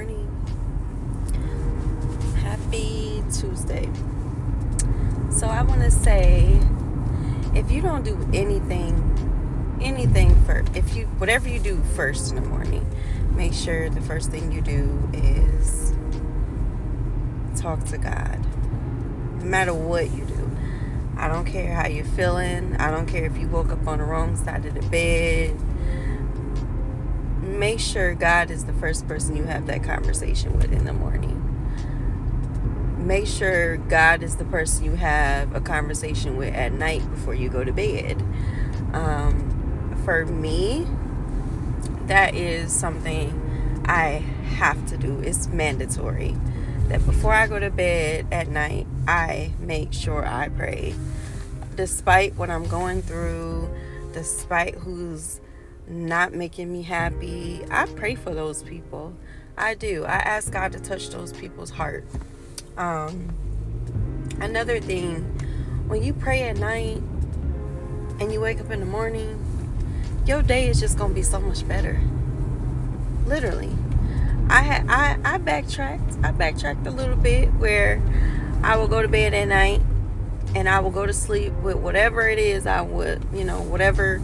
morning. Happy Tuesday. So I want to say, if you don't do anything for, whatever you do first in the morning, make sure the first thing you do is talk to God. No matter what you do. I don't care how you're feeling. I don't care if you woke up on the wrong side of the bed. Make sure God is the first person you have that conversation with in the morning. Make sure God is the person you have a conversation with at night before you go to bed. For me, that is something I have to do. It's mandatory that before I go to bed at night, I make sure I pray. Despite what I'm going through, despite who's not making me happy, I pray for those people. I do. I ask God to touch those people's heart. Another thing, when you pray at night and you wake up in the morning, your day is just gonna be so much better. Literally. I backtracked a little bit where I will go to bed at night and I will go to sleep with whatever it is I would, whatever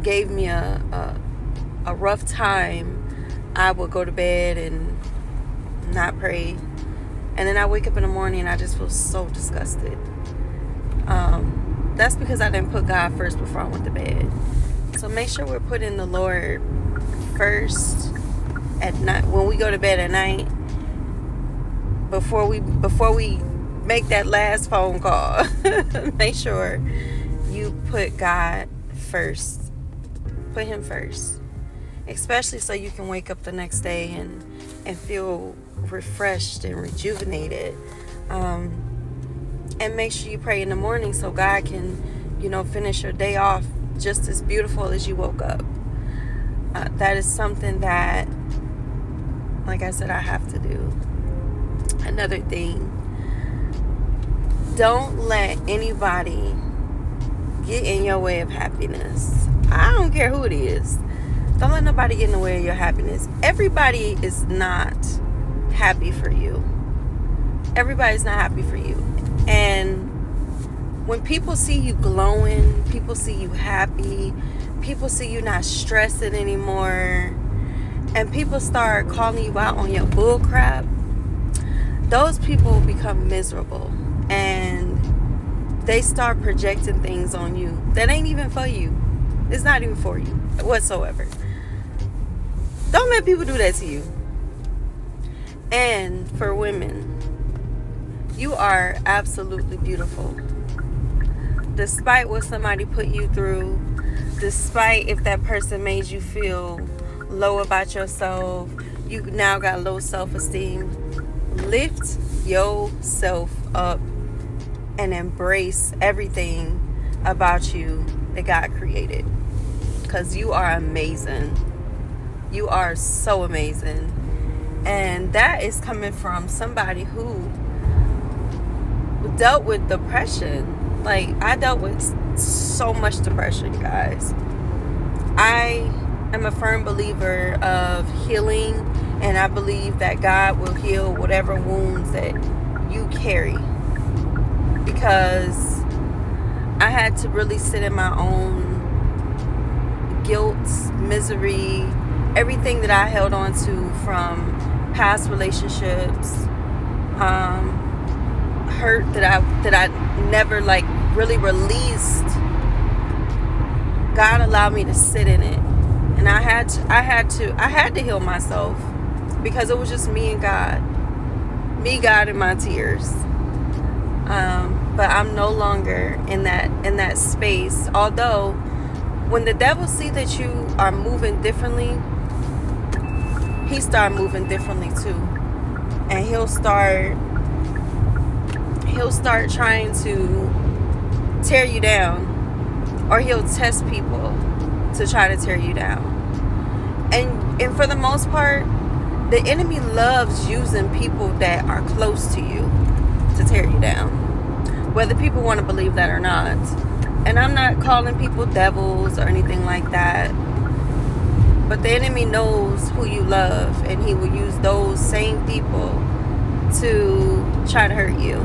gave me a rough time. I would go to bed and not pray, and then I wake up in the morning and I just feel so disgusted. That's because I didn't put God first before I went to bed. So make sure we're putting the Lord first at night when we go to bed at night. Before we make that last phone call, make sure you put God first. Put Him first, especially so you can wake up the next day and feel refreshed and rejuvenated. And make sure you pray in the morning so God can, finish your day off just as beautiful as you woke up. That is something that, like I said, I have to do. Another thing, don't let anybody get in your way of happiness. I don't care who it is. Don't let nobody get in the way of your happiness. Everybody is not happy for you. Everybody's not happy for you. And when people see you glowing, people see you happy, people see you not stressing anymore, and people start calling you out on your bull crap, those people become miserable. And they start projecting things on you that ain't even for you. It's not even for you whatsoever. Don't let people do that to you. And for women, you are absolutely beautiful. Despite what somebody put you through, despite if that person made you feel low about yourself, you now got low self-esteem. Lift yourself up and embrace everything about you that God created, because you are amazing. You are so amazing. And that is coming from somebody who dealt with depression. Like, I dealt with so much depression, guys. I am a firm believer of healing, and I believe that God will heal whatever wounds that you carry, because I had to really sit in my own guilt, misery, everything that I held on to from past relationships, hurt that I never really released. God allowed me to sit in it, and I had to heal myself, because it was just me and God, God, and my tears. But I'm no longer in that space. Although, when the devil see that you are moving differently, he start moving differently too, and he'll start trying to tear you down, or he'll test people to try to tear you down. And for the most part, the enemy loves using people that are close to you to tear you down, whether people want to believe that or not. And I'm not calling people devils or anything like that. But the enemy knows who you love, and he will use those same people to try to hurt you.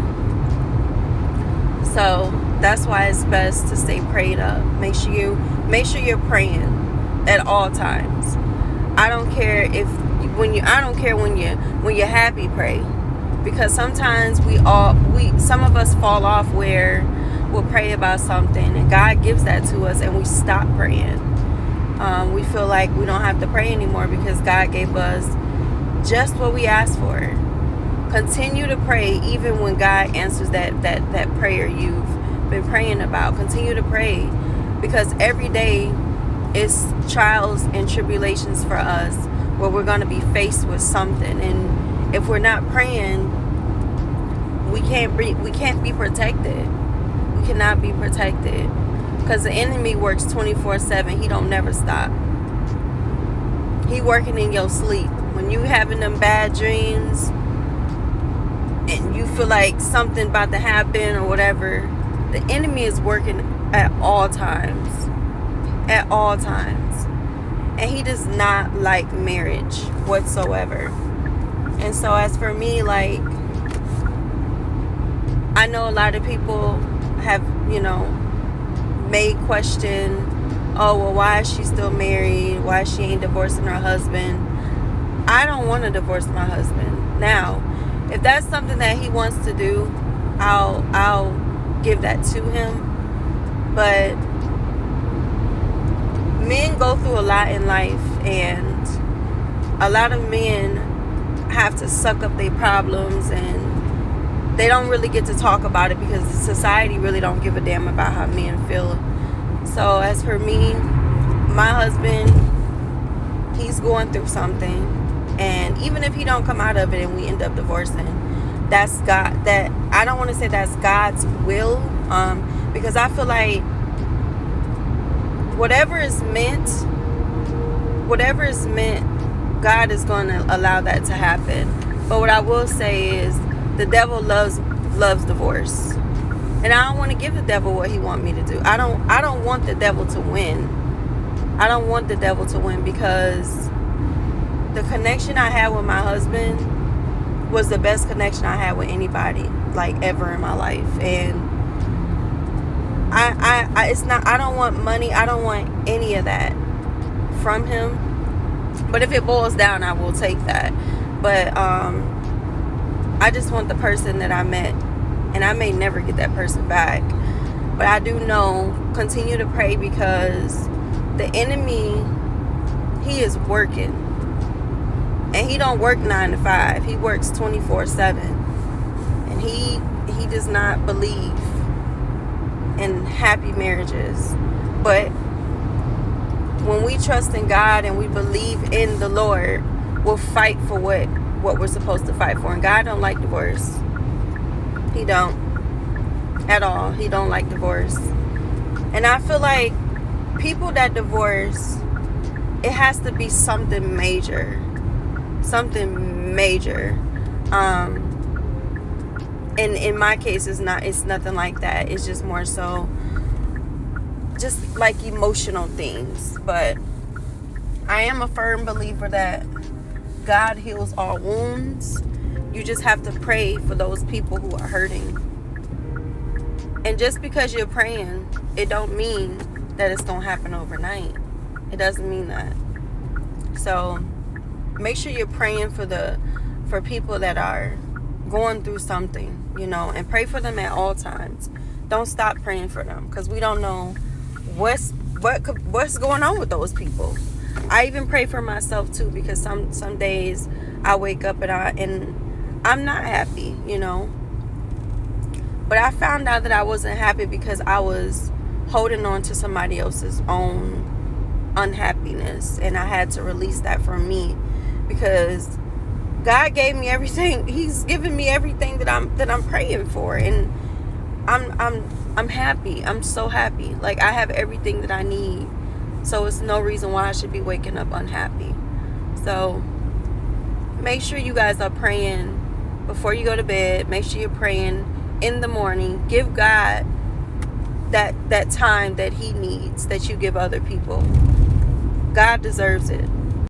So that's why it's best to stay prayed up. Make sure you're praying at all times. I don't care when you're happy, pray. Because sometimes some of us fall off where we'll pray about something and God gives that to us and we stop praying. We feel like we don't have to pray anymore because God gave us just what we asked for. Continue to pray even when God answers that prayer you've been praying about. Continue to pray, because every day is trials and tribulations for us where we're going to be faced with something, and if we're not praying, we can't be protected. We cannot be protected, because the enemy works 24/7. He don't never stop. He working in your sleep. When you having them bad dreams and you feel like something about to happen or whatever, the enemy is working at all times. At all times. And he does not like marriage whatsoever. And so as for me, like, I know a lot of people have, may question, oh, well, why is she still married? Why she ain't divorcing her husband? I don't want to divorce my husband. Now, if that's something that he wants to do, I'll give that to him. But men go through a lot in life, and a lot of men have to suck up their problems, and they don't really get to talk about it because society really don't give a damn about how men feel. So as for me, my husband, he's going through something, and even if he don't come out of it and we end up divorcing, that's God. That I don't want to say that's God's will, because I feel like whatever is meant, God is going to allow that to happen. But what I will say is, the devil loves divorce, and I don't want to give the devil what he wants me to do. I don't want the devil to win. I don't want the devil to win, because the connection I had with my husband was the best connection I had with anybody, like, ever in my life. And I don't want money. I don't want any of that from him. But if it boils down, I will take that. But I just want the person that I met, and I may never get that person back. But I do know, continue to pray, because the enemy, he is working. And he don't work 9 to 5. He works 24/7. And he does not believe in happy marriages. But when we trust in God and we believe in the Lord, we'll fight for what we're supposed to fight for. And God don't like divorce. He don't at all. He don't like divorce. And I feel like people that divorce, it has to be something major. Something major. And in my case, it's nothing like that. It's just more so just like emotional things. But I am a firm believer that God heals all wounds. You just have to pray for those people who are hurting. And just because you're praying, it don't mean that it's going to happen overnight. It doesn't mean that. So make sure you're praying for people that are going through something, and pray for them at all times. Don't stop praying for them, because we don't know what's going on with those people. I even pray for myself too, because some days I wake up and I'm not happy, But I found out that I wasn't happy because I was holding on to somebody else's own unhappiness, and I had to release that from me, because God gave me everything. He's given me everything that I'm praying for, and I'm happy. I'm so happy. Like, I have everything that I need. So it's no reason why I should be waking up unhappy. So make sure you guys are praying before you go to bed. Make sure you're praying in the morning. Give God that time that he needs, that you give other people. God deserves it.